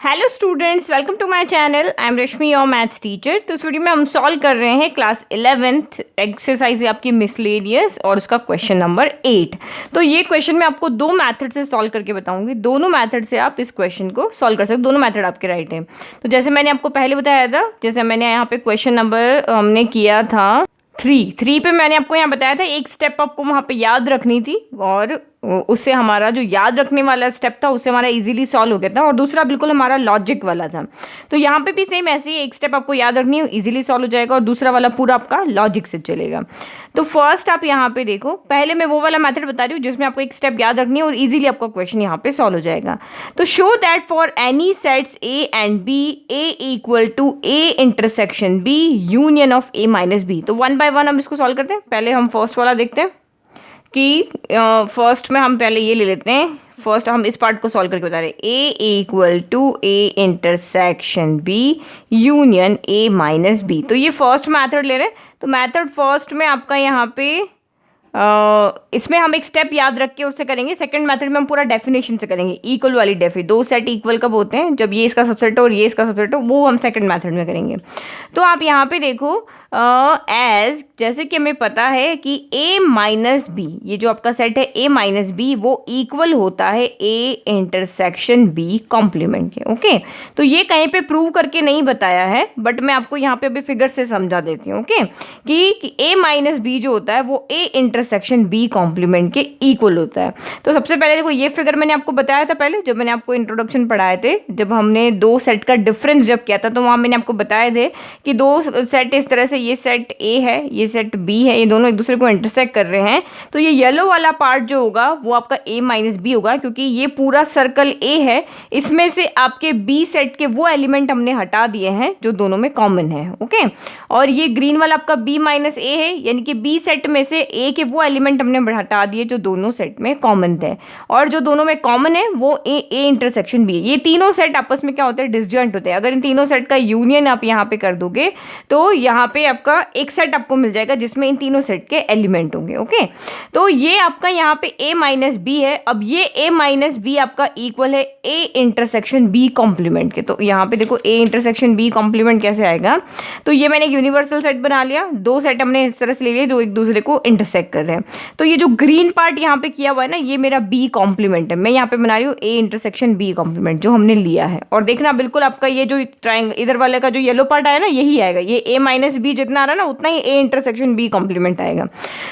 Hello students, welcome to my channel. I am Rashmi, your maths teacher. तो इस video में हम सॉल्व कर रहे हैं क्लास 11th एक्सरसाइज आपकी मिसलेनियस और उसका क्वेश्चन नंबर 8। तो ये क्वेश्चन मैं आपको दो मेथड से सॉल्व करके बताऊंगी। दोनों मेथड से आप इस क्वेश्चन को सॉल्व कर सकते हो। दोनों मेथड आपके राइट हैं। तो जैसे मैंने आपको पहले बताया था, जैसे मैंने यहाँ पे क्वेश्चन नंबर हमने किया था 3 पे मैंने आपको यहाँ बताया था एक स्टेप आपको वहाँ पे याद रखनी थी और उससे हमारा जो याद रखने वाला स्टेप था उससे हमारा इजीली सॉल्व हो गया था और दूसरा बिल्कुल हमारा लॉजिक वाला था। तो यहाँ पे भी सेम ऐसे ही एक स्टेप आपको याद रखनी है, इजीली सॉल्व हो जाएगा, और दूसरा वाला पूरा आपका लॉजिक से चलेगा। तो फर्स्ट आप यहाँ पे देखो, पहले मैं वो वाला मेथड बता रही हूँ जिसमें आपको एक स्टेप याद रखनी है और इजीली आपका क्वेश्चन यहाँ पे सॉल्व हो जाएगा। तो show that for any sets A and B, A equal to A intersection B union of A minus B. तो वन बाय वन हम इसको सॉल्व करते हैं। पहले हम फर्स्ट वाला देखते हैं कि फर्स्ट में हम पहले ये ले लेते हैं। फर्स्ट हम इस पार्ट को सॉल्व करके बता रहे हैं, A equal to A intersection B union A minus B. तो ये फर्स्ट मेथड ले रहे हैं। तो मेथड फर्स्ट में आपका यहाँ पे इसमें हम एक स्टेप याद रख के उससे करेंगे। सेकंड मेथड में हम पूरा डेफिनेशन से करेंगे, इक्वल वाली डेफी। दो सेट इक्वल कब होते हैं? जब ये इसका सबसेट हो और ये इसका सबसेट हो, वो हम सेकंड मेथड में करेंगे। तो आप यहाँ पे देखो, एज जैसे कि हमें पता है कि a माइनस बी, ये जो आपका सेट है a माइनस बी, वो इक्वल होता है a इंटरसेक्शन b कॉम्प्लीमेंट के। ओके, तो ये कहीं पे प्रूव करके नहीं बताया है, बट मैं आपको यहाँ पे अभी फिगर से समझा देती हूँ। ओके, कि a माइनस बी जो होता है वो a इंटरसेक्शन b कॉम्प्लीमेंट के इक्वल होता है। तो सबसे पहले देखो, ये फिगर मैंने आपको बताया था पहले जब मैंने आपको इंट्रोडक्शन पढ़ाए थे, जब हमने दो सेट का डिफरेंस जब किया था, तो वहाँ मैंने आपको बताए थे कि दो सेट इस तरह से, ये सेट ए है, ये सेट बी है, ये दोनों एक दूसरे को इंटरसेक्ट कर रहे हैं। तो ये येलो वाला पार्ट जो होगा वो आपका ए माइनस बी होगा, क्योंकि ये पूरा सर्कल ए है, इसमें से आपके बी सेट के वो एलिमेंट हमने हटा दिए हैं जो दोनों में कॉमन है। ओके, और ये ग्रीन वाला आपका बी माइनस ए है, यानी कि बी सेट में से ए के वो एलिमेंट हमने हटा दिए जो दोनों सेट में कॉमन थे, और जो दोनों में कॉमन है वो ए इंटरसेक्शन बी है। ये तीनों सेट आपस में क्या होते हैं? डिसजॉइंट होते हैं। अगर इन तीनों सेट का यूनियन आप यहाँ पे कर दोगे तो यहाँ पे आपका एक सेट आपको मिल जाएगा जिसमें इन तीनों सेट के एलिमेंट होंगे। ओके, तो ये आपका यहाँ पे a माइनस बी है। अब ये a माइनस बी आपका इक्वल है a इंटरसेक्शन b कॉम्प्लीमेंट के। तो यहाँ पे देखो, a इंटरसेक्शन b कॉम्प्लीमेंट कैसे आएगा? तो ये मैंने यूनिवर्सल सेट बना लिया, दो सेट हमने इस तरह से ले लिए जो एक दूसरे को इंटरसेक्ट कर रहे हैं। तो ये जो ग्रीन पार्ट यहाँ पे किया हुआ है ना, ये मेरा b कॉम्प्लीमेंट है। मैं यहाँ पे बना रही हूँ a इंटरसेक्शन b कॉम्प्लीमेंट जो हमने लिया है। और देखना बिल्कुल आपका ये जो ट्राइंगल इधर वाले का जो येलो पार्ट आया ना, यही आएगा। ये a माइनस बी जितना आ रहा है ना, उतना ही a इंटरसेक्शन b कॉम्प्लीमेंट आएगा।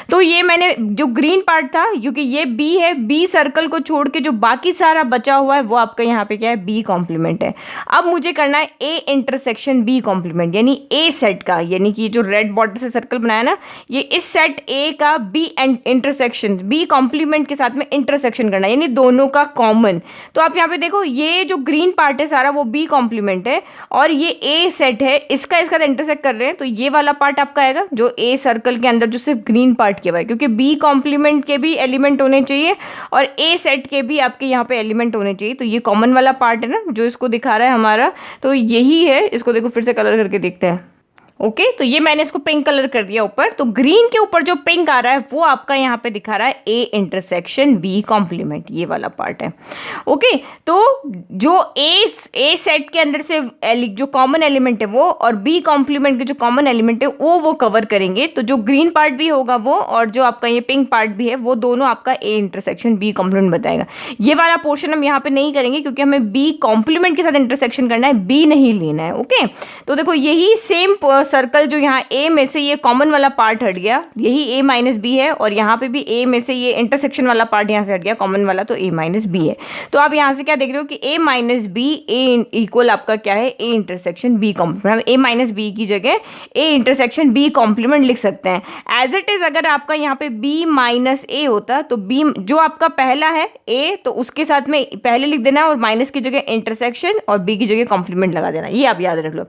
तो ये मैंने जो ग्रीन पार्ट था, क्योंकि ये b है, b सर्कल को छोड़ के जो बाकी सारा बचा हुआ है वो आपका यहाँ पे क्या है? b कॉम्प्लीमेंट है। अब मुझे करना है a इंटरसेक्शन b कॉम्प्लीमेंट, यानी a सेट का, यानी कि जो रेड बॉर्डर से सर्कल बनाया ना, ये इस सेट a का b इंटरसेक्शन b कॉम्प्लीमेंट के साथ में इंटरसेक्शन करना है, यानी दोनों का कॉमन। तो आप यहाँ पे देखो, ये जो ग्रीन पार्ट है सारा वो b कॉम्प्लीमेंट है, और ये a सेट है, इसका इंटरसेक्ट कर रहे हैं। तो ये वाला पार्ट आपका आएगा जो ए सर्कल के अंदर जो सिर्फ ग्रीन पार्ट किया हुआ है, क्योंकि बी कॉम्प्लीमेंट के भी एलिमेंट होने चाहिए और ए सेट के भी आपके यहाँ पे एलिमेंट होने चाहिए। तो ये कॉमन वाला पार्ट है ना जो इसको दिखा रहा है हमारा, तो यही है। इसको देखो, फिर से कलर करके देखते हैं। ओके, तो ये मैंने इसको पिंक कलर कर दिया ऊपर। तो ग्रीन के ऊपर जो पिंक आ रहा है वो आपका यहाँ पे दिखा रहा है ए इंटरसेक्शन बी कॉम्प्लीमेंट, ये वाला पार्ट है। ओके, तो जो ए सेट के अंदर से जो कॉमन एलिमेंट है वो, और बी कॉम्प्लीमेंट के जो कॉमन एलिमेंट है वो कवर करेंगे। तो जो ग्रीन पार्ट भी होगा वो, और जो आपका ये पिंक पार्ट भी है, वो दोनों आपका ए इंटरसेक्शन बी कॉम्प्लीमेंट बताएगा। ये वाला पोर्शन हम यहाँ पे नहीं करेंगे क्योंकि हमें बी कॉम्प्लीमेंट के साथ इंटरसेक्शन करना है, बी नहीं लेना है। ओके, तो देखो, यही सेम सर्कल जो यहाँ a में से ये कॉमन वाला पार्ट हट गया, यही a माइनस बी है, और यहाँ पे भी a में से ये इंटरसेक्शन वाला पार्ट यहाँ से हट गया कॉमन वाला, तो a माइनस बी है। तो आप यहाँ से क्या देख रहे हो कि a minus B A equal आपका क्या है? a intersection b complement. हम a माइनस बी की जगह a इंटरसेक्शन b कॉम्प्लीमेंट लिख सकते हैं एज इट इज। अगर आपका यहाँ पे b माइनस a होता तो b जो आपका पहला है a, तो उसके साथ में पहले लिख देना और माइनस की जगह इंटरसेक्शन और b की जगह कॉम्प्लीमेंट लगा देना। ये आप याद रख लो।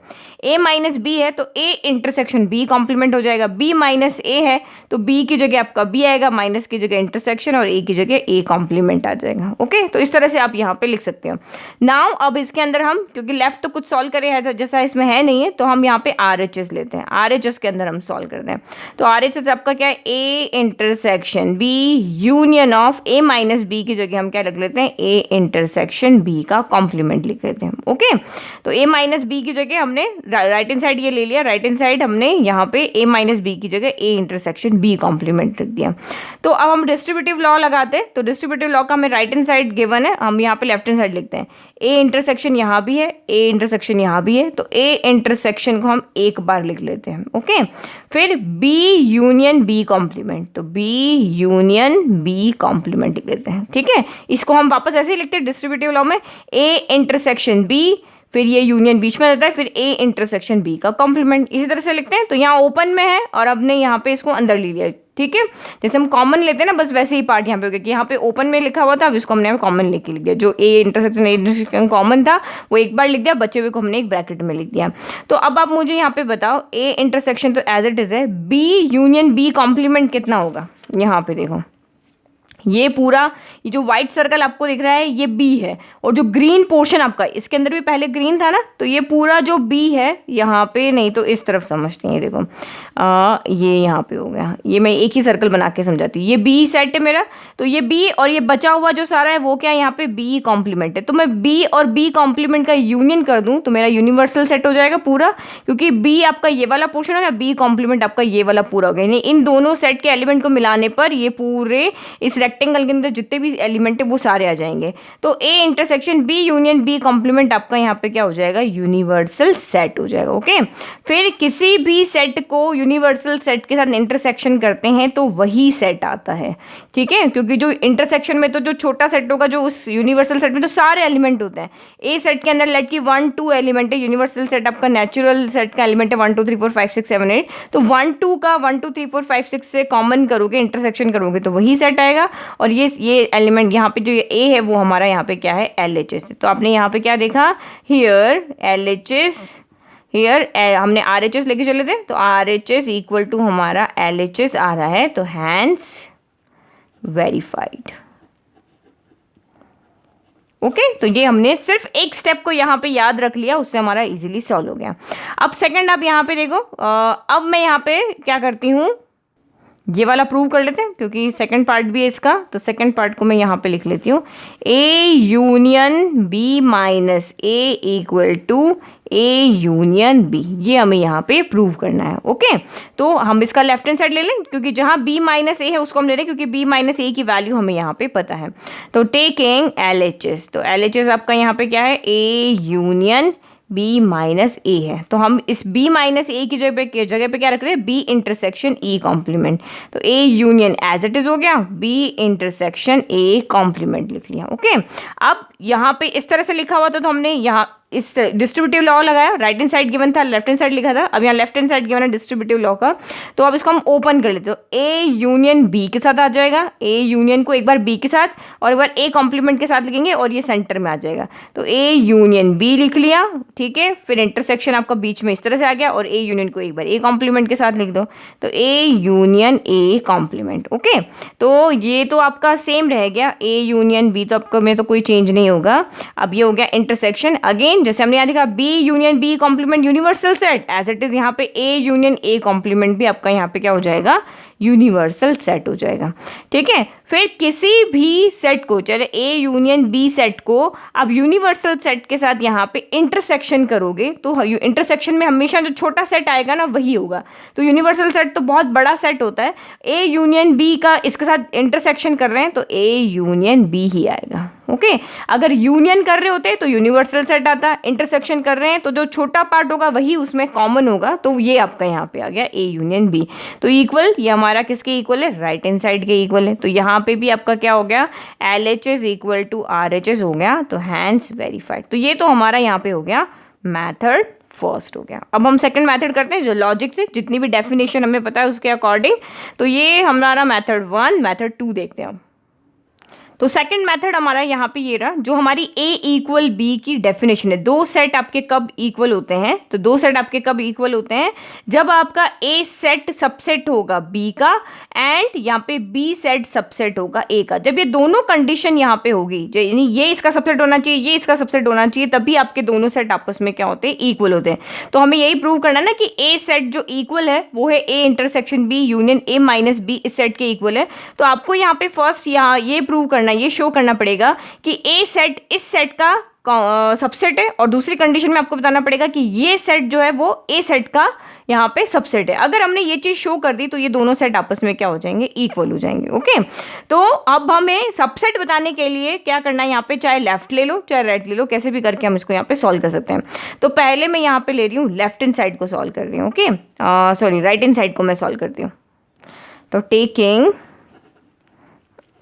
a माइनस बी है तो a इंटरसेक्शन बी कॉम्प्लीमेंट हो जाएगा। बी माइनस ए है तो बी की जगह आपका बी आएगा, माइनस की जगह इंटरसेक्शन और ए की जगह ए कॉम्प्लीमेंट आ जाएगा। ओके, तो इस तरह से आप यहाँ पे लिख सकते हो। नाउ अब इसके अंदर हम, क्योंकि लेफ्ट तो कुछ सॉल्व करे है जैसा इसमें है नहीं है, तो हम यहाँ पे RHS लेते हैं। RHS के अंदर हम सॉल्व करते हैं। तो RHS आपका क्या है, A intersection B union of A minus B की जगह हम क्या लिख लेते हैं, ए इंटरसेक्शन बी का कॉम्प्लीमेंट लिख लेते हैं। ओके, तो ए माइनस बी की जगह हमने राइट हैंड साइड ये ले लिया, राइट हैंड साइड हमने यहाँ पे ए माइनस बी की जगह ए इंटरसेक्शन बी कॉम्प्लीमेंट रख दिया। तो अब हम डिस्ट्रीब्यूटिव लॉ लगाते हैं। तो डिस्ट्रीब्यूटिव लॉ का हमें राइट हैंड साइड गिवन है, हम यहाँ पे लेफ्ट हैंड साइड लिखते हैं। ए इंटरसेक्शन यहाँ भी है, ए इंटरसेक्शन यहाँ भी है, तो ए इंटरसेक्शन को हम एक बार लिख लेते हैं। ओके, फिर बी यूनियन बी कॉम्प्लीमेंट, तो बी यूनियन बी कॉम्प्लीमेंट लिख लेते हैं। ठीक है, इसको हम वापस ऐसे ही लिखते हैं डिस्ट्रीब्यूटिव लॉ में, ए इंटरसेक्शन बी, फिर ये यूनियन बीच में रहता है, फिर ए इंटरसेक्शन बी का कॉम्प्लीमेंट, इसी तरह से लिखते हैं। तो यहाँ ओपन में है और हमने यहाँ पे इसको अंदर ले लिया। ठीक है, जैसे हम कॉमन लेते हैं ना, बस वैसे ही पार्ट यहाँ पे हो गया कि यहाँ पे ओपन में लिखा हुआ था, अब इसको हमने कॉमन लेके लिख दिया। जो ए इंटरसेक्शन कॉमन था वो एक बार लिख दिया, बचे हुए को हमने एक ब्रैकेट में लिख दिया। तो अब आप मुझे यहाँ पे बताओ, ए इंटरसेक्शन तो एज इट इज है, बी यूनियन बी कॉम्प्लीमेंट कितना होगा। यहाँ पे देखो, ये पूरा ये जो व्हाइट सर्कल आपको दिख रहा है ये B है, और जो ग्रीन पोर्शन आपका, इसके अंदर भी पहले ग्रीन था ना, तो ये पूरा जो B है यहाँ पे, नहीं तो इस तरफ समझते हैं। देखो ये यहाँ पे हो गया, ये मैं एक ही सर्कल बना के समझाती हूँ। ये B सेट है मेरा, तो ये B और ये बचा हुआ जो सारा है वो क्या है, यहाँ पे B कॉम्प्लीमेंट है। तो मैं B और B कॉम्प्लीमेंट का यूनियन कर दूँ तो मेरा यूनिवर्सल सेट हो जाएगा पूरा, क्योंकि B आपका ये वाला पोर्शन हो गया, B कॉम्प्लीमेंट आपका ये वाला पूरा हो गया। यानी इन दोनों सेट के एलिमेंट को मिलाने पर ये पूरे इस रेक्टेंगल के अंदर जितने भी एलिमेंट है वो सारे आ जाएंगे। तो A intersection B union B complement आपका यहाँ पे क्या हो जाएगा, यूनिवर्सल सेट हो जाएगा। ओके, फिर किसी भी सेट को यूनिवर्सल सेट के साथ इंटरसेक्शन करते हैं तो वही सेट आता है। ठीक है, क्योंकि जो इंटरसेक्शन में तो जो छोटा सेट होगा, जो उस यूनिवर्सल सेट में तो सारे एलिमेंट होते हैं। ए सेट के अंदर लेट की 1 2 एलिमेंट है, यूनिवर्सल सेट आपका नेचुरल सेट का एलिमेंट है 1 2 3 4 5 6 7 8, तो 1 2 का 1 2 3 4 5 6 से कॉमन करोगे, इंटरसेक्शन करोगे तो वही सेट आएगा। और ये एलिमेंट यहाँ पे जो ये ए है वो हमारा यहाँ पे क्या है, LHS। तो आपने यहाँ पे क्या देखा, हियर LHS, हियर हमने RHS लेके चले थे, तो RHS इक्वल टू हमारा LHS आ रहा है, तो हैंस वेरीफाइड। ओके, तो ये हमने सिर्फ एक स्टेप को यहाँ पे याद रख लिया, उससे हमारा इजीली सॉल्व हो गया। अब सेकंड आप यहाँ पे देखो, अब मैं यहाँ पे क्या करती हूँ, ये वाला प्रूव कर लेते हैं क्योंकि सेकंड पार्ट भी है इसका। तो सेकंड पार्ट को मैं यहाँ पे लिख लेती हूँ, A union B minus A equal to A union B, ये हमें यहाँ पे प्रूव करना है। ओके, तो हम इसका लेफ्ट हैंड साइड ले लें, क्योंकि जहाँ बी माइनस ए है उसको हम ले लें, क्योंकि बी माइनस ए की वैल्यू हमें यहाँ पे पता है। तो टेकिंग LHS, तो LHS आपका यहाँ पे क्या है, ए यूनियन बी माइनस ए है। तो हम इस बी माइनस ए की जगह पे क्या रख रहे हैं, बी इंटरसेक्शन ई कॉम्प्लीमेंट। तो A union as it is हो गया, बी इंटरसेक्शन ए कॉम्प्लीमेंट लिख लिया। ओके, अब यहाँ पे इस तरह से लिखा हुआ था, तो हमने यहाँ इस डिस्ट्रीब्यूटिव लॉ लगाया, राइट हैंड साइड गिवन था, लेफ्ट हैंड साइड लिखा था, अब यहाँ लेफ्ट हैंड साइड गिवन है डिस्ट्रीब्यूटिव लॉ का। तो अब इसको हम ओपन कर लेते, तो ए यूनियन बी के साथ आ जाएगा, ए यूनियन को एक बार बी के साथ और एक बार ए कॉम्प्लीमेंट के साथ लिखेंगे और ये सेंटर में आ जाएगा। तो ए यूनियन बी लिख लिया, ठीक है, फिर इंटरसेक्शन आपका बीच में इस तरह से आ गया, और ए यूनियन को एक बार ए कॉम्प्लीमेंट के साथ लिख दो, तो A union A complement. Okay, तो ये तो आपका सेम रह गया, ए यूनियन बी, तो आपका में तो कोई चेंज नहीं होगा। अब ये हो गया इंटरसेक्शन, अगेन जैसे हमने यहाँ देखा B union B complement universal set, as it is यहाँ पे ए यूनियन ए कॉम्प्लीमेंट भी आपका यहाँ पे क्या हो जाएगा, यूनिवर्सल सेट हो जाएगा। ठीक है, फिर किसी भी सेट को, चाहे ए यूनियन बी सेट को आप यूनिवर्सल सेट के साथ यहाँ पे इंटरसेक्शन करोगे तो इंटरसेक्शन में हमेशा जो छोटा सेट आएगा ना वही होगा। तो यूनिवर्सल सेट तो बहुत बड़ा सेट होता है, ए यूनियन बी का इसके साथ इंटरसेक्शन कर रहे हैं तो ए यूनियन बी ही आएगा। ओके, अगर यूनियन कर रहे होते तो यूनिवर्सल सेट आता, इंटरसेक्शन कर रहे हैं तो जो छोटा पार्ट होगा वही उसमें कॉमन होगा, तो ये आपका यहाँ पे आ गया ए यूनियन बी। तो इक्वल, ये हमारा किसके इक्वल है, राइट हैंड साइड के इक्वल है। तो यहाँ पे भी आपका क्या हो गया, LHS इक्वल टू RHS हो गया, तो हैंस वेरीफाइड। तो ये तो हमारा यहाँ पे हो गया मैथड फर्स्ट हो गया। अब हम सेकंड मेथड करते हैं, जो लॉजिक से जितनी भी डेफिनेशन हमें पता है उसके अकॉर्डिंग। तो ये हमारा मेथड 1, मेथड 2 देखते हैं हम। तो सेकंड मेथड हमारा यहाँ पे ये रहा, जो हमारी A इक्वल बी की डेफिनेशन है। दो सेट आपके कब इक्वल होते हैं, तो दो सेट आपके कब इक्वल होते हैं, जब आपका A सेट सबसेट होगा B का एंड यहाँ पे B सेट सबसेट होगा A का। जब ये दोनों कंडीशन यहाँ पे होगी, जो यानी ये इसका सबसेट होना चाहिए, ये इसका सबसेट होना चाहिए, तभी आपके दोनों सेट आपस में क्या होते हैं, इक्वल होते हैं। तो हमें यही प्रूव करना है ना कि A सेट जो इक्वल है वो है A intersection B union A minus B इस सेट के इक्वल है। तो आपको यहाँ पे फर्स्ट यहाँ ये प्रूव करना, ये शो करना पड़ेगा कि A सेट इस सेट का सबसेट है, और दूसरी कंडीशन में आपको बताना पड़ेगा कि ये सेट जो है वो A सेट का यहाँ पे सबसेट है। अगर हमने ये चीज़ शो कर दी तो ये दोनों सेट आपस में क्या हो जाएंगे, इक्वल हो जाएंगे। ओके, तो अब हमें सबसेट बताने के लिए क्या करना है, यहाँ पे चाहे लेफ्ट ले लो चाहे राइट ले लो, कैसे भी करके हम इसको यहाँ पे सॉल्व कर सकते हैं। तो पहले मैं यहाँ पे ले रही हूँ लेफ्ट हैंड साइड को सॉल्व कर रही हूँ। Okay, sorry right hand side को मैं सॉल्व करती हूँ। तो टेकिंग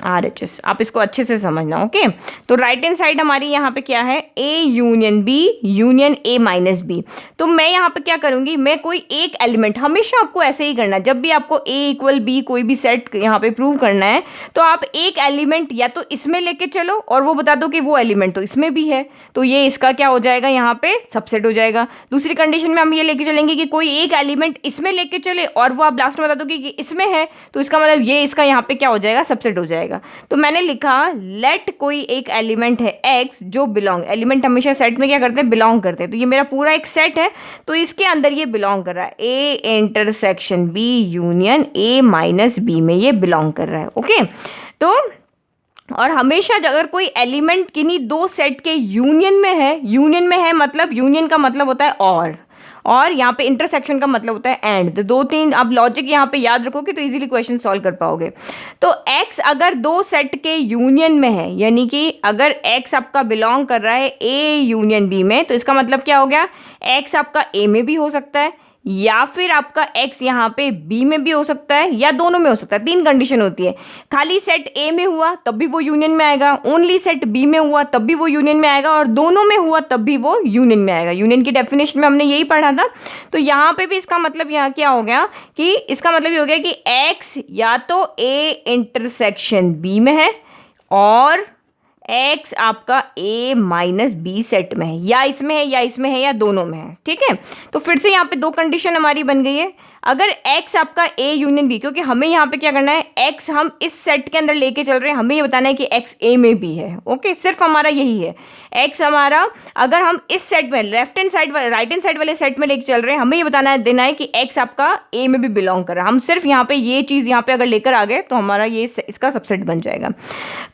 RHS, आप इसको अच्छे से समझना। ओके, तो राइट हैंड साइड हमारी यहाँ पे क्या है, A union B union A minus B। तो मैं यहाँ पे क्या करूँगी, मैं कोई एक एलिमेंट, हमेशा आपको ऐसे ही करना है, जब भी आपको A इक्वल B कोई भी सेट यहाँ पे प्रूव करना है तो आप एक एलिमेंट या तो इसमें लेके चलो और वो बता दो कि वो एलिमेंट तो इसमें भी है, तो ये इसका क्या हो जाएगा, यहाँ पे सबसेट हो जाएगा। दूसरी कंडीशन में हम ये लेके चलेंगे कि कोई एक एलिमेंट इसमें लेके चले और वो आप लास्ट में बता दो कि इसमें है, तो इसका मतलब ये इसका यहाँ पे क्या हो जाएगा, सबसेट हो जाएगा। तो मैंने लिखा लेट कोई एक एलिमेंट है x जो बिलोंग, एलिमेंट हमेशा सेट में क्या करते हैं, बिलोंग करते हैं। तो ये मेरा पूरा एक सेट है, तो इसके अंदर ये बिलोंग कर रहा है, A intersection B union A minus B में ये बिलोंग कर रहा है। ओके, तो और हमेशा अगर कोई एलिमेंट किन्हीं दो सेट के यूनियन में है मतलब यूनियन का मतलब होता है और यहाँ पे इंटरसेक्शन का मतलब होता है एंड। तो दो तीन आप लॉजिक यहाँ पे याद रखोगे तो इजीली क्वेश्चन सॉल्व कर पाओगे। तो x अगर दो सेट के यूनियन में है, यानी कि अगर x आपका बिलोंग कर रहा है A यूनियन B में, तो इसका मतलब क्या हो गया, x आपका A में भी हो सकता है या फिर आपका x यहाँ पे B में भी हो सकता है या दोनों में हो सकता है। तीन कंडीशन होती है, खाली सेट A में हुआ तब भी वो यूनियन में आएगा, ओनली सेट B में हुआ तब भी वो यूनियन में आएगा, और दोनों में हुआ तब भी वो यूनियन में आएगा। यूनियन की डेफिनेशन में हमने यही पढ़ा था। तो यहाँ पे भी इसका मतलब यहाँ क्या हो गया कि इसका मतलब ये हो गया कि x या तो A इंटरसेक्शन B में है और x आपका A माइनस B सेट में है, या इसमें है या इसमें है या दोनों में है। ठीक है, तो फिर से यहाँ पे दो कंडीशन हमारी बन गई है। अगर x आपका A यूनियन B, क्योंकि हमें यहाँ पे क्या करना है, x हम इस सेट के अंदर लेके चल रहे हैं, हमें ये बताना है कि x A में भी है। ओके, सिर्फ हमारा यही है, x हमारा अगर हम इस सेट में left hand side right hand side वाले सेट में लेके चल रहे हैं, हमें ये बताना है देना है कि x आपका A में भी बिलोंग कर रहा है। हम सिर्फ यहाँ पे ये चीज़ यहाँ पे अगर लेकर आ गए तो हमारा ये इसका सबसेट बन जाएगा।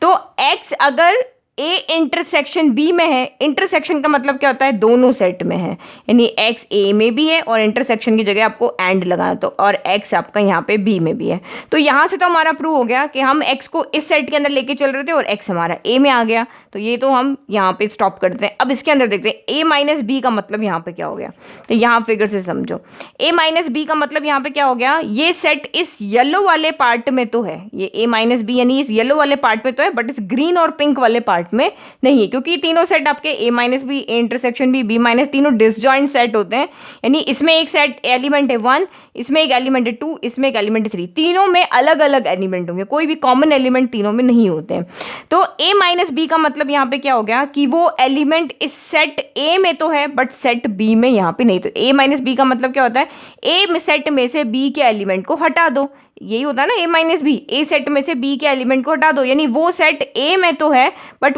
तो x अगर A इंटरसेक्शन B में है, इंटरसेक्शन का मतलब क्या होता है, दोनों सेट में है, यानी x A में भी है और इंटरसेक्शन की जगह आपको एंड लगाना, तो और x आपका यहाँ पे B में भी है। तो यहाँ से तो हमारा प्रूव हो गया कि हम x को इस सेट के अंदर लेके चल रहे थे और x हमारा A में आ गया, तो ये तो हम यहाँ पे स्टॉप करते हैं। अब इसके अंदर देखते हैं A माइनस B का मतलब यहाँ पे क्या हो गया, तो यहाँ फिगर से समझो। A माइनस B का मतलब यहाँ पे क्या हो गया, ये सेट इस येलो वाले पार्ट में तो है, ये A माइनस B यानी इस येलो वाले पार्ट में तो है, बट इस ग्रीन और पिंक वाले पार्ट में नहीं है, क्योंकि तीनों सेट आपके A minus B A intersection B minus तीनों डिसजॉइंट सेट होते हैं, यानी इसमें एक सेट एलिमेंट है 1, इसमें एक एलिमेंट है 2, इसमें एक एलिमेंट है 3, तीनों में अलग अलग एलिमेंट होंगे, कोई भी कॉमन एलिमेंट तीनों में नहीं होते हैं। तो A माइनस B का मतलब यहाँ पे क्या हो गया कि वो एलिमेंट इस सेट A में तो है बट सेट B में यहाँ पे नहीं। तो A माइनस B का मतलब क्या होता है, A सेट में से B के एलिमेंट को हटा दो, यही होता है ना A minus B, A set में से B के एलिमेंट को हटा दो, यानी वो सेट A में तो है बट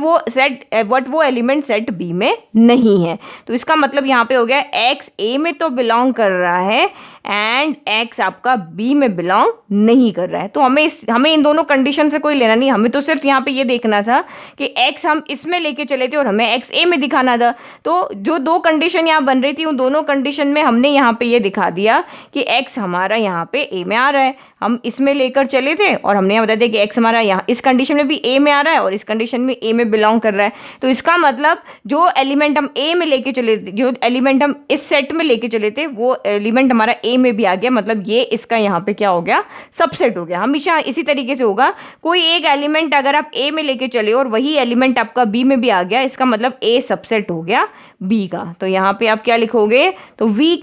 वो एलिमेंट सेट B में नहीं है। तो इसका मतलब यहाँ पे हो गया x A में तो बिलोंग कर रहा है एंड x आपका B में बिलोंग नहीं कर रहा है। तो हमें इन दोनों कंडीशन से कोई लेना नहीं, हमें तो सिर्फ यहाँ पे ये देखना था कि x हम इसमें लेके चले थे और हमें x A में दिखाना था। तो जो दो कंडीशन यहाँ बन रही थी उन दोनों कंडीशन में हमने यहाँ पे ये दिखा दिया कि x हमारा यहाँ पे A में आ रहा है, हम इसमें लेकर चले थे और हमने यहाँ बता दिया कि x हमारा यहाँ इस कंडीशन में भी A में आ रहा है और इस कंडीशन में A में बिलोंग कर रहा है। तो इसका मतलब जो एलिमेंट हम A में लेके चले थे, जो एलिमेंट हम इस सेट में लेके चले थे, वो एलिमेंट हमारा A में भी आ गया, मतलब ये इसका यहाँ पे क्या हो गया, सबसेट हो गया। हमेशा इसी तरीके से होगा, कोई एक एलिमेंट अगर आप A में लेके चले और वही एलिमेंट आपका B में भी आ गया, इसका मतलब A सबसेट हो गया B का। तो यहाँ पे आप क्या लिखोगे, तो वी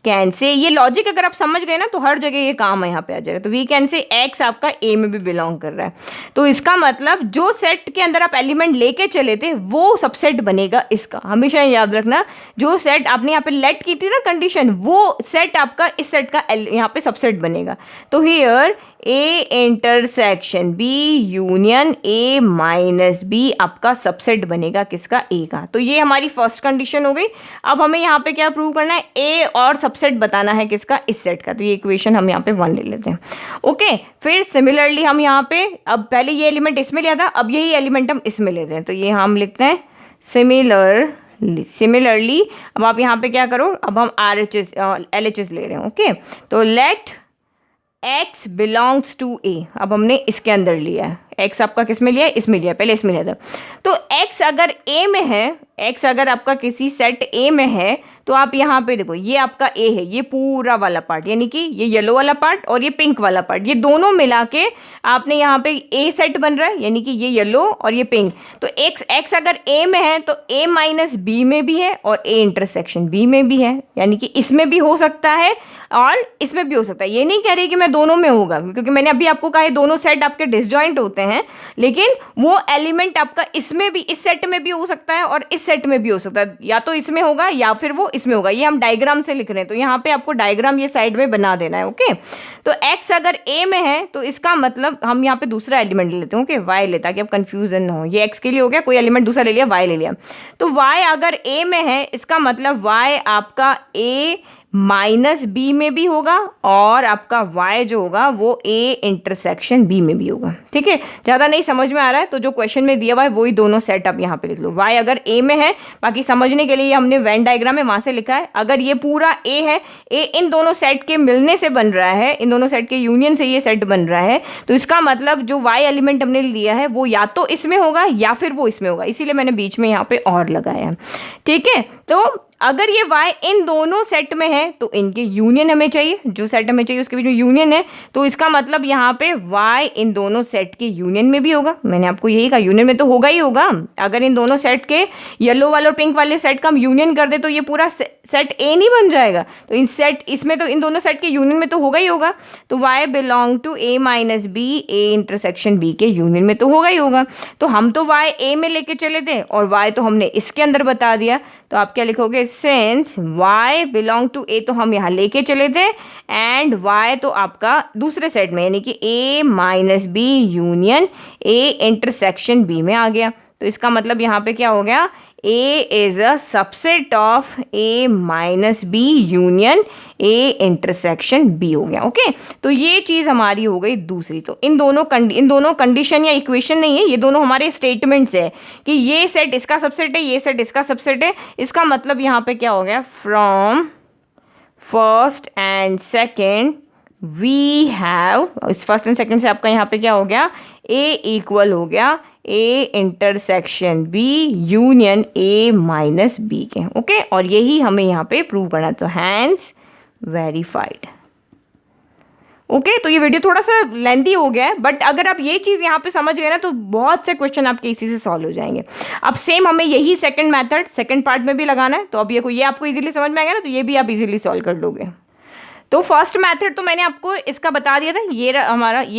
कैन से, ये लॉजिक अगर आप समझ गए ना तो हर जगह ये काम यहाँ पे आ जाएगा। तो वी कैन से एक्स आपका ए में भी बिलोंग कर रहा है, तो इसका मतलब जो सेट के अंदर आप एलिमेंट लेके चले थे वो सबसेट बनेगा इसका। हमेशा याद रखना, जो सेट आपने यहाँ पे लेट की थी ना कंडीशन, वो सेट आपका इस सेट का यहाँ पे सबसेट बनेगा। तो here A intersection B union A minus B आपका सबसेट बनेगा किसका, ए का। तो ये हमारी फर्स्ट कंडीशन हो गई। अब हमें यहाँ पे क्या प्रूव करना है, ए और सबसेट बताना है किसका, इस सेट का। तो ये इक्वेशन हम यहाँ पे 1 ले लेते हैं। ओके, फिर सिमिलरली हम यहाँ पे, अब पहले ये एलिमेंट इसमें लिया था, अब यही एलिमेंट हम इसमें ले रहे हैं। तो ये हम लिखते हैं सिमिलरली। अब आप यहाँ पे क्या करो, अब हम LHS ले रहे हैं। ओके, तो let x belongs to a, अब हमने इसके अंदर लिया है। x आपका किस में लिया है, इसमें लिया है, पहले इसमें लिया था। तो x अगर a में है, x अगर आपका किसी सेट a में है, तो आप यहाँ पे देखो, ये आपका a है, ये पूरा वाला पार्ट, यानी कि ये येलो वाला पार्ट और ये पिंक वाला पार्ट, ये दोनों मिला के आपने यहाँ पे a सेट बन रहा है, यानी कि ये येलो और ये पिंक। तो x अगर a में है तो a माइनस b में भी है और a इंटरसेक्शन b में भी है, यानी कि इसमें भी हो सकता है और इसमें भी हो सकता है। ये नहीं कह रही कि मैं दोनों में होगा, क्योंकि मैंने अभी आपको कहा है दोनों सेट आपके डिसजॉइंट होते हैं, लेकिन वो एलिमेंट आपका इसमें भी, इस सेट में भी हो सकता है और इस सेट में भी हो सकता है, या तो इसमें होगा या फिर वो इसमें होगा। ये हम डायग्राम से लिख रहे हैं, तो यहाँ पे आपको डायग्राम ये साइड में बना देना है। ओके, तो x अगर a में है तो इसका मतलब हम यहाँ पे दूसरा एलिमेंट ले लेते हैं। ओके, y ले, ताकि अब कंफ्यूजन ना हो। ये x के लिए हो गया, कोई एलिमेंट दूसरा ले लिया, y ले लिया। तो y अगर a में है, इसका मतलब y आपका a माइनस बी में भी होगा और आपका y जो होगा वो a इंटरसेक्शन b में भी होगा। ठीक है, ज़्यादा नहीं समझ में आ रहा है तो जो क्वेश्चन में दिया हुआ है वही दोनों सेट आप यहाँ पे लिख लो। y अगर a में है, बाकी समझने के लिए ये हमने वेन डायग्राम में वहाँ से लिखा है। अगर ये पूरा a है, a इन दोनों सेट के मिलने से बन रहा है, इन दोनों सेट के यूनियन से ये सेट बन रहा है, तो इसका मतलब जो y एलिमेंट हमने लिया है वो या तो इसमें होगा या फिर वो इसमें होगा, इसीलिए मैंने बीच में यहाँ पे और लगाया है। ठीक है, तो अगर ये y इन दोनों सेट में है तो इनके यूनियन हमें चाहिए, जो सेट हमें चाहिए उसके बीच में यूनियन है, तो इसका मतलब यहाँ पे y इन दोनों सेट के यूनियन में भी होगा। मैंने आपको यही कहा, यूनियन में तो होगा ही होगा। अगर इन दोनों सेट के येलो वाले और पिंक वाले सेट का हम यूनियन कर दे तो ये पूरा सेट ए नहीं बन जाएगा, तो इसमें तो इन दोनों सेट के यूनियन में तो होगा ही होगा। तो y belong to a minus B, a intersection b के यूनियन में तो होगा ही होगा। तो हम तो y a में लेके चले थे और y तो हमने इसके अंदर बता दिया, तो आप क्या लिखोगे, since y belong to a, तो हम यहाँ लेके चले थे, एंड y तो आपका दूसरे सेट में, यानी कि a minus B union a intersection b में आ गया। तो इसका मतलब यहाँ पे क्या हो गया, a is a subset of a minus B union a intersection b हो गया। ओके, तो ये चीज़ हमारी हो गई दूसरी। तो इन दोनों कंडीशन या इक्वेशन नहीं है, ये दोनों हमारे स्टेटमेंट्स है कि ये सेट इसका सबसेट है, ये सेट इसका सबसेट है। इसका मतलब यहाँ पे क्या हो गया, from first and second we have, इस फर्स्ट एंड सेकेंड से आपका यहाँ पे क्या हो गया, a इक्वल हो गया a intersection b union a minus b के। ओके, और यही हमें यहाँ पे प्रूव करना है, तो हैंस वेरीफाइड। ओके, तो ये वीडियो थोड़ा सा लेंथी हो गया है, बट अगर आप ये चीज़ यहाँ पे समझ गए ना तो बहुत से क्वेश्चन आपके इसी से सॉल्व हो जाएंगे। अब सेम हमें यही सेकंड मेथड सेकंड पार्ट में भी लगाना है, तो अब ये आपको इजीली समझ में आएगा ना, तो ये भी आप इजीली सॉल्व कर लोगे। तो फर्स्ट मेथड तो मैंने आपको इसका बता दिया था, ये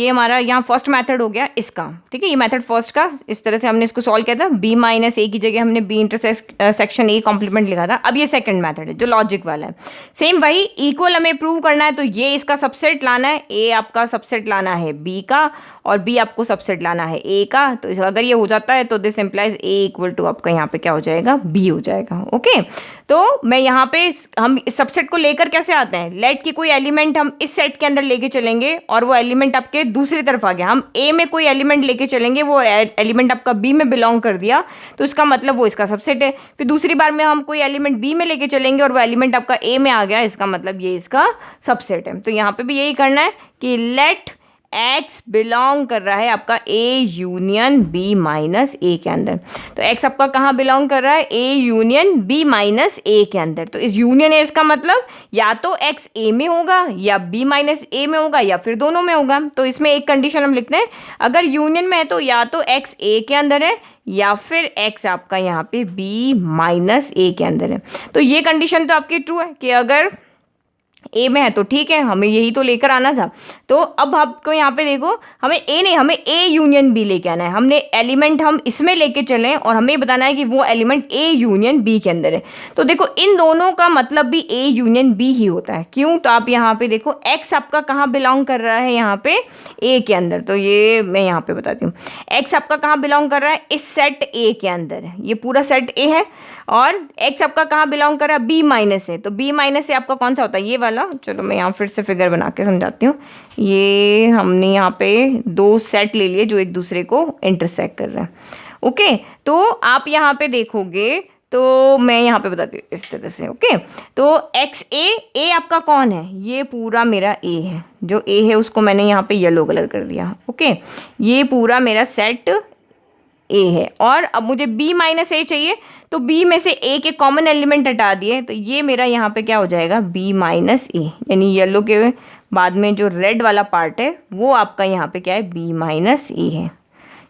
हमारा यहाँ फर्स्ट मेथड हो गया इसका। ठीक है, ये मेथड फर्स्ट का, इस तरह से हमने इसको सॉल्व किया था। b माइनस ए की जगह हमने b इंटरसेक्शन a कॉम्प्लीमेंट लिखा था। अब ये सेकंड मेथड है जो लॉजिक वाला है, सेम वही इक्वल हमें प्रूव करना है। तो ये इसका सबसेट लाना है, a आपका सबसेट लाना है b का और b आपको सबसेट लाना है a का। तो अगर ये हो जाता है तो this implies a equal to आपका यहाँ पे क्या हो जाएगा, b हो जाएगा। ओके, तो मैं यहाँ पे हम इस सबसेट को लेकर कैसे आते हैं, लेट की कोई एलिमेंट हम इस सेट के अंदर लेके चलेंगे और वो एलिमेंट आपके दूसरी तरफ आ गया। हम a में कोई एलिमेंट लेके चलेंगे, वो एलिमेंट आपका b में बिलोंग कर दिया, तो इसका मतलब वो इसका सबसेट है। फिर दूसरी बार में हम कोई एलिमेंट b में लेके चलेंगे और वो एलिमेंट आपका a में आ गया, इसका मतलब ये इसका सबसेट है। तो यहाँ पे भी यही करना है कि लेट x बिलोंग कर रहा है आपका a union b minus a के अंदर। तो x आपका कहाँ बिलोंग कर रहा है, a union b minus a के अंदर। तो इस यूनियन है, इसका मतलब या तो x a में होगा या b माइनस a में होगा या फिर दोनों में होगा। तो इसमें एक कंडीशन हम लिखते हैं, अगर यूनियन में है तो या तो x a के अंदर है या फिर x आपका यहाँ पे b माइनस a के अंदर है। तो ये कंडीशन तो आपकी ट्रू है कि अगर ए में है तो ठीक है, हमें यही तो लेकर आना था। तो अब आपको यहाँ पे देखो, हमें ए नहीं, हमें ए यूनियन बी लेके आना है। हमने एलिमेंट हम इसमें लेके चले और हमें बताना है कि वो एलिमेंट ए यूनियन बी के अंदर है। तो देखो इन दोनों का मतलब भी ए यूनियन बी ही होता है। क्यों? तो आप यहाँ पे देखो एक्स आपका कहाँ बिलोंग कर रहा है, यहाँ पे ए के अंदर। तो ये मैं यहाँ पे बताती हूँ, एक्स आपका कहाँ बिलोंग कर रहा है, इस सेट ए के अंदर है। ये पूरा सेट ए है। और एक्स आपका कहाँ बिलोंग कर रहा है, बी माइनस है। तो बी माइनस से आपका कौन सा होता है, ये वाला। चलो मैं यहाँ फिर से फिगर बना के समझाती हूँ। ये हमने यहाँ पे दो सेट ले लिए जो एक दूसरे को इंटरसेक्ट कर रहे हैं। ओके, तो आप यहाँ पे देखोगे तो मैं यहाँ पे बताती हूँ इस तरह से। ओके, तो एक्स ए आपका कौन है, ये पूरा मेरा ए है। जो ए है उसको मैंने यहाँ पे येलो कलर कर दिया। ओके, ये पूरा मेरा सेट ए है। और अब मुझे b माइनस ए चाहिए, तो b में से a के कॉमन एलिमेंट हटा दिए, तो ये मेरा यहाँ पे क्या हो जाएगा, b माइनस ए। यानी येलो के बाद में जो रेड वाला पार्ट है वो आपका यहाँ पे क्या है, b माइनस ए है।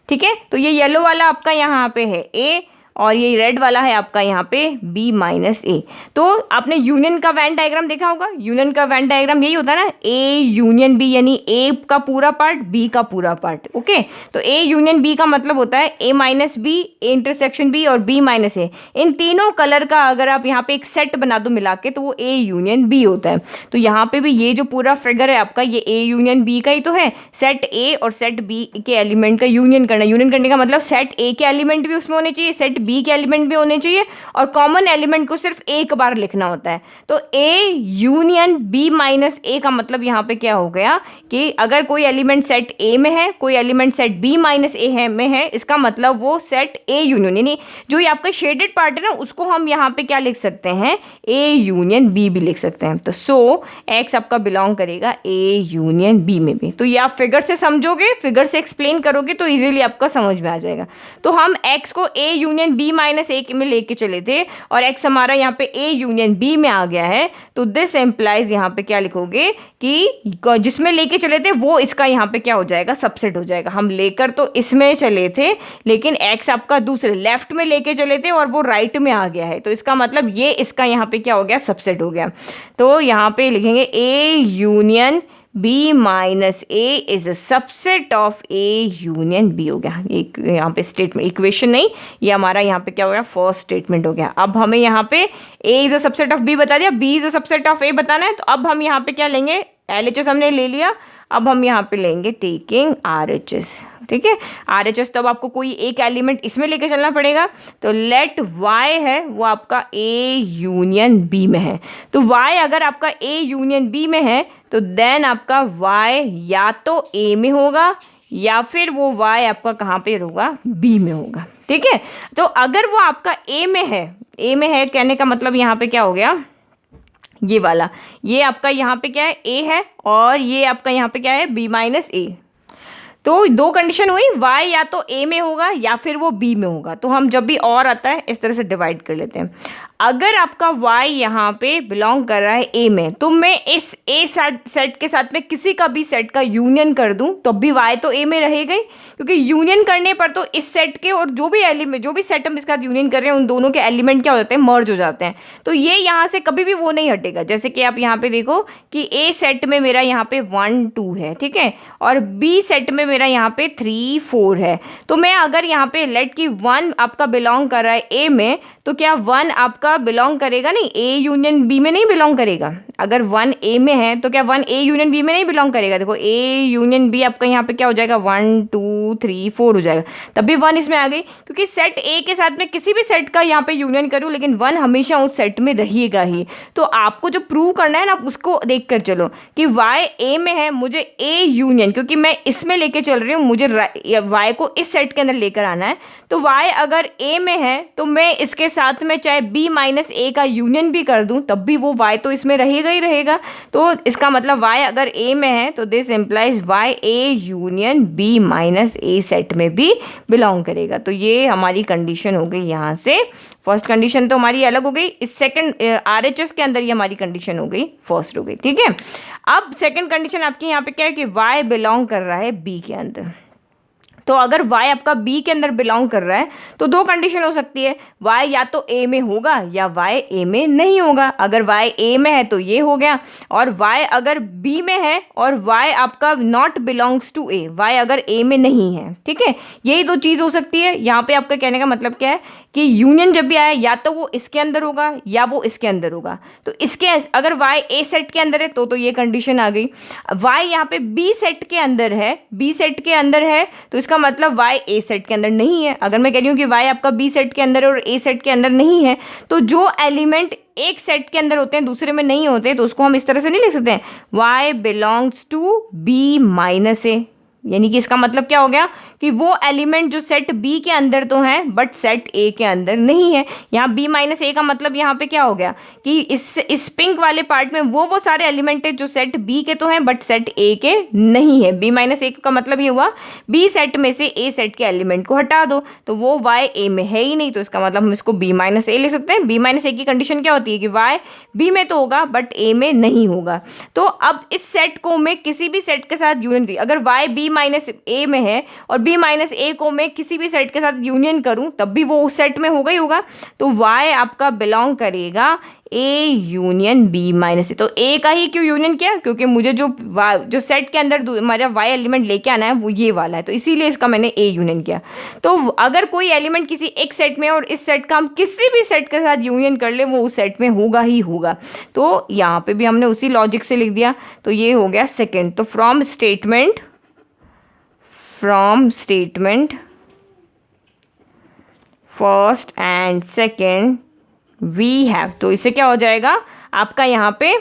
ठीक है, तो ये येलो वाला आपका यहाँ पे है a और ये रेड वाला है आपका यहाँ पे b माइनस ए। तो आपने यूनियन का वैन डायग्राम देखा होगा। यूनियन का वैन डायग्राम यही होता है ना, a यूनियन b, यानी a का पूरा पार्ट b का पूरा पार्ट। ओके, तो a यूनियन b का मतलब होता है a minus B, a intersection b और b माइनस ए। इन तीनों कलर का अगर आप यहाँ पे एक सेट बना दो मिला के, तो वो a यूनियन b होता है। तो यहाँ पे भी ये जो पूरा फिगर है आपका, ये a यूनियन b का ही तो है। सेट a और सेट b के एलिमेंट का यूनियन करना। यूनियन करने का मतलब सेट a के एलिमेंट भी उसमें होने चाहिए, सेट b के एलिमेंट भी होने चाहिए, और कॉमन एलिमेंट को सिर्फ एक बार लिखना होता है। तो a union b minus A का मतलब यहाँ पे क्या हो गया कि अगर कोई एलिमेंट सेट a में है, कोई एलिमेंट सेट b माइनस ए है में है, इसका मतलब वो सेट a यूनियन, यानी जो ये आपका शेडेड पार्ट है ना, उसको हम यहाँ पे क्या लिख सकते हैं, a यूनियन b भी लिख सकते हैं। तो सो x आपका बिलोंग करेगा a यूनियन b में भी। तो ये आप फिगर से समझोगे, फिगर से एक्सप्लेन करोगे तो इजीली आपका समझ में आ जाएगा। तो हम x को a union b minus A में लेके चले थे और x हमारा यहाँ पे a यूनियन b में आ गया है। तो दिस एम्प्लाइज यहाँ पे क्या लिखोगे कि जिसमें लेके चले थे वो इसका यहाँ पे क्या हो जाएगा, सबसेट हो जाएगा। हम लेकर तो इसमें चले थे, लेकिन x आपका दूसरे लेफ्ट में लेके चले थे और वो राइट में आ गया है। तो इसका मतलब ये इसका यहाँ पे क्या हो गया, सबसेट हो गया। तो यहाँ पे लिखेंगे a union b minus A is a subset of a union b हो गया। एक यहाँ पे स्टेटमेंट, इक्वेशन नहीं, ये हमारा यहाँ पे क्या हो गया, फर्स्ट स्टेटमेंट हो गया। अब हमें यहाँ पे a is a subset of b बता दिया, b is a subset of a बताना है। तो अब हम यहाँ पे क्या लेंगे, LHS हमने ले लिया, अब हम यहाँ पे लेंगे टेकिंग RHS। ठीक है, RHS तो अब आपको कोई एक एलिमेंट इसमें लेके चलना पड़ेगा। तो लेट y है वो आपका a यूनियन b में है। तो y अगर आपका a यूनियन b में है तो देन आपका y या तो a में होगा या फिर वो y आपका कहाँ पे होगा, b में होगा। ठीक है, तो अगर वो आपका a में है कहने का मतलब यहाँ पे क्या हो गया, ये वाला, ये आपका यहाँ पे क्या है, a है, और ये आपका यहाँ पे क्या है, b माइनस ए। तो दो कंडीशन हुई, y या तो a में होगा या फिर वो b में होगा। तो हम जब भी और आता है इस तरह से डिवाइड कर लेते हैं। अगर आपका y यहाँ पे बिलोंग कर रहा है a में, तो मैं इस a सेट के साथ में किसी का भी सेट का यूनियन कर दूं तो भी y तो a में रहेगा ही, क्योंकि यूनियन करने पर तो इस सेट के और जो भी एलिमेंट, जो भी सेट हम इसके साथ यूनियन कर रहे हैं, उन दोनों के एलिमेंट क्या हो जाते हैं, मर्ज हो जाते हैं। तो ये यहाँ से कभी भी वो नहीं हटेगा। जैसे कि आप यहाँ पे देखो कि a सेट में मेरा यहाँ पे 1 2 है, ठीक है, और b सेट में मेरा यहाँ पे 3 4 है। तो मैं अगर यहाँ पे लेट की 1 आपका बिलोंग कर रहा है a में, तो क्या 1 आपका बिलोंग करेगा, नहीं, a यूनियन b में नहीं बिलोंग करेगा। अगर 1 a में है तो क्या 1 a यूनियन b में नहीं बिलोंग करेगा। देखो a यूनियन b आपका यहाँ पे क्या हो जाएगा, 1 2 3 4 हो जाएगा। तब भी 1 इसमें आ गई, क्योंकि सेट a के साथ में किसी भी सेट का यहाँ पे यूनियन करूँ, लेकिन 1 हमेशा उस सेट में रहेगा ही। तो आपको जो प्रूव करना है ना, उसको देख कर चलो कि y a में है, मुझे a यूनियन, क्योंकि मैं इसमें लेके चल रही हूँ, मुझे y को इस सेट के अंदर लेकर आना है। तो y अगर a में है तो मैं इसके साथ में चाहे b माइनस ए का यूनियन भी कर दूं तब भी वो y तो इसमें रहेगा ही रहेगा। तो इसका मतलब y अगर a में है तो this implies y a union b minus A set में भी बिलोंग करेगा। तो ये हमारी कंडीशन हो गई। यहाँ से फर्स्ट कंडीशन तो हमारी अलग हो गई, इस सेकंड RHS के अंदर ये हमारी कंडीशन हो गई, फर्स्ट हो गई। ठीक है, अब सेकंड कंडीशन आपकी यहाँ पे क्या है कि y बिलोंग कर रहा है b के अंदर। तो अगर y आपका b के अंदर बिलोंग कर रहा है तो दो कंडीशन हो सकती है, y या तो a में होगा या y a में नहीं होगा। अगर y a में है तो ये हो गया, और y अगर b में है और y आपका not belongs to a, y अगर a में नहीं है, ठीक है, यही दो चीज़ हो सकती है। यहाँ पे आपका कहने का मतलब क्या है कि यूनियन जब भी आए या तो वो इसके अंदर होगा या वो इसके अंदर होगा। तो इसके अगर y a सेट के अंदर है तो ये कंडीशन आ गई। y यहाँ पे b सेट के अंदर है, b सेट के अंदर है तो इसका मतलब y a सेट के अंदर नहीं है। अगर मैं कह रही हूँ कि y आपका b सेट के अंदर है और a सेट के अंदर नहीं है, तो जो एलिमेंट एक सेट के अंदर होते हैं दूसरे में नहीं होते, तो उसको हम इस तरह से नहीं लिख सकते हैं y belongs to b minus A. यानी कि इसका मतलब क्या हो गया कि वो एलिमेंट जो सेट बी के अंदर तो हैं बट सेट ए के अंदर नहीं है। यहाँ बी माइनस ए का मतलब यहाँ पे क्या हो गया कि इस पिंक वाले पार्ट में वो सारे एलिमेंट है जो सेट बी के तो हैं बट सेट ए के नहीं है। बी माइनस ए का मतलब ये हुआ बी सेट में से ए सेट के एलिमेंट को हटा दो, तो वो वाई ए में है ही नहीं, तो इसका मतलब हम इसको बी माइनस ए ले सकते हैं। बी माइनस ए की कंडीशन क्या होती है कि वाई बी में तो होगा बट ए में नहीं होगा। तो अब इस सेट को मैं किसी भी सेट के साथ यूनियन, अगर वाई बी माइनस ए में है और बी माइनस ए को मैं किसी भी सेट के साथ यूनियन करूं तब भी वो उस सेट में होगा ही होगा। तो y आपका बिलोंग करेगा ए यूनियन बी माइनस ए। तो ए का ही क्यों यूनियन किया, क्योंकि मुझे जो सेट के अंदर हमारा y एलिमेंट लेके आना है वो ये वाला है, तो इसीलिए इसका मैंने ए यूनियन किया। तो अगर कोई एलिमेंट किसी एक सेट में और इस सेट का हम किसी भी सेट के साथ यूनियन कर ले वो उस सेट में होगा ही होगा। तो यहाँ पे भी हमने उसी लॉजिक से लिख दिया, तो ये हो गया सेकेंड। तो from statement first and second we have, तो इससे क्या हो जाएगा आपका यहाँ पे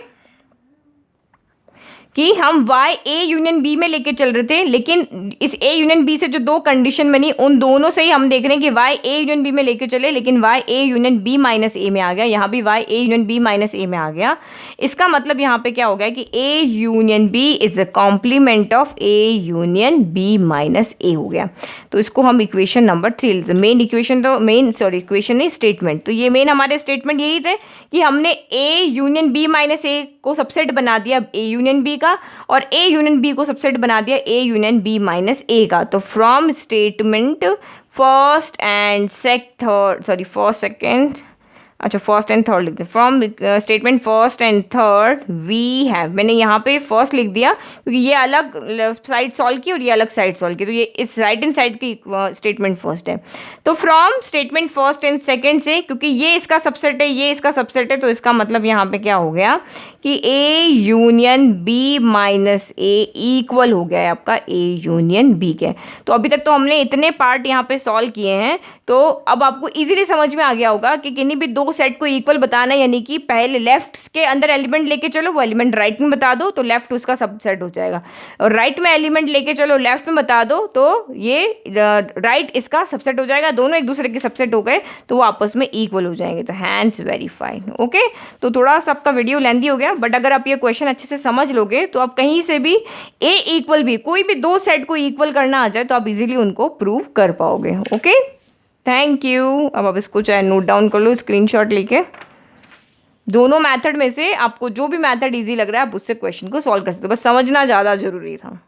कि हम y a यूनियन b में लेके चल रहे थे, लेकिन इस a यूनियन b से जो दो कंडीशन बनी उन दोनों से ही हम देख रहे हैं कि y a यूनियन b में लेके चले, लेकिन y a union b minus A में आ गया। यहाँ भी y a union b minus A में आ गया। इसका मतलब यहाँ पे क्या हो गया कि a union b is a complement of a union b minus A हो गया। तो इसको हम इक्वेशन नंबर 3 लेते हैं। मेन इक्वेशन तो इक्वेशन नहीं, स्टेटमेंट। तो ये मेन हमारे स्टेटमेंट यही थे कि हमने a यूनियन b माइनस ए को सबसेट बना दिया a यूनियन b का, और a यूनियन b को सबसेट बना दिया a union b minus A का। तो from statement first and first and third लिखते हैं। From statement first and third we have, मैंने यहाँ पे फर्स्ट लिख दिया क्योंकि ये अलग साइड सॉल्व की और ये अलग साइड सॉल्व की, तो ये इस राइट हैंड साइड की स्टेटमेंट फर्स्ट है। तो from statement first and second से, क्योंकि ये इसका सबसेट है ये इसका सबसेट है, तो इसका मतलब यहाँ पे क्या हो गया कि a union b minus A equal हो गया है आपका a यूनियन b के। तो अभी तक तो हमने इतने पार्ट यहाँ पे सॉल्व किए हैं, तो अब आपको इजीली समझ में आ गया होगा कि किन्हीं भी दो सेट को इक्वल बताना है, यानी कि पहले लेफ्ट के अंदर एलिमेंट लेके चलो वो एलिमेंट राइट में बता दो तो लेफ्ट उसका सबसेट हो जाएगा, और राइट में एलिमेंट लेके चलो लेफ्ट में बता दो तो ये राइट इसका सबसेट हो जाएगा। दोनों एक दूसरे के सबसेट हो गए तो वो आपस में इक्वल हो जाएंगे। तो हैंस वेरीफाइड। ओके, तो थोड़ा सा आपका वीडियो लेंथी हो गया, बट अगर आप ये क्वेश्चन अच्छे से समझ लोगे तो आप कहीं से भी ए इक्वल भी कोई भी दो सेट को इक्वल करना आ जाए तो आप इजीली उनको प्रूव कर पाओगे। Okay, thank you. अब आप इसको चाहे नोट डाउन कर लो स्क्रीनशॉट लेके। दोनों मेथड में से आपको जो भी मेथड इजी लग रहा है आप उससे क्वेश्चन को सॉल्व कर सकते हो, बस समझना ज़्यादा जरूरी था।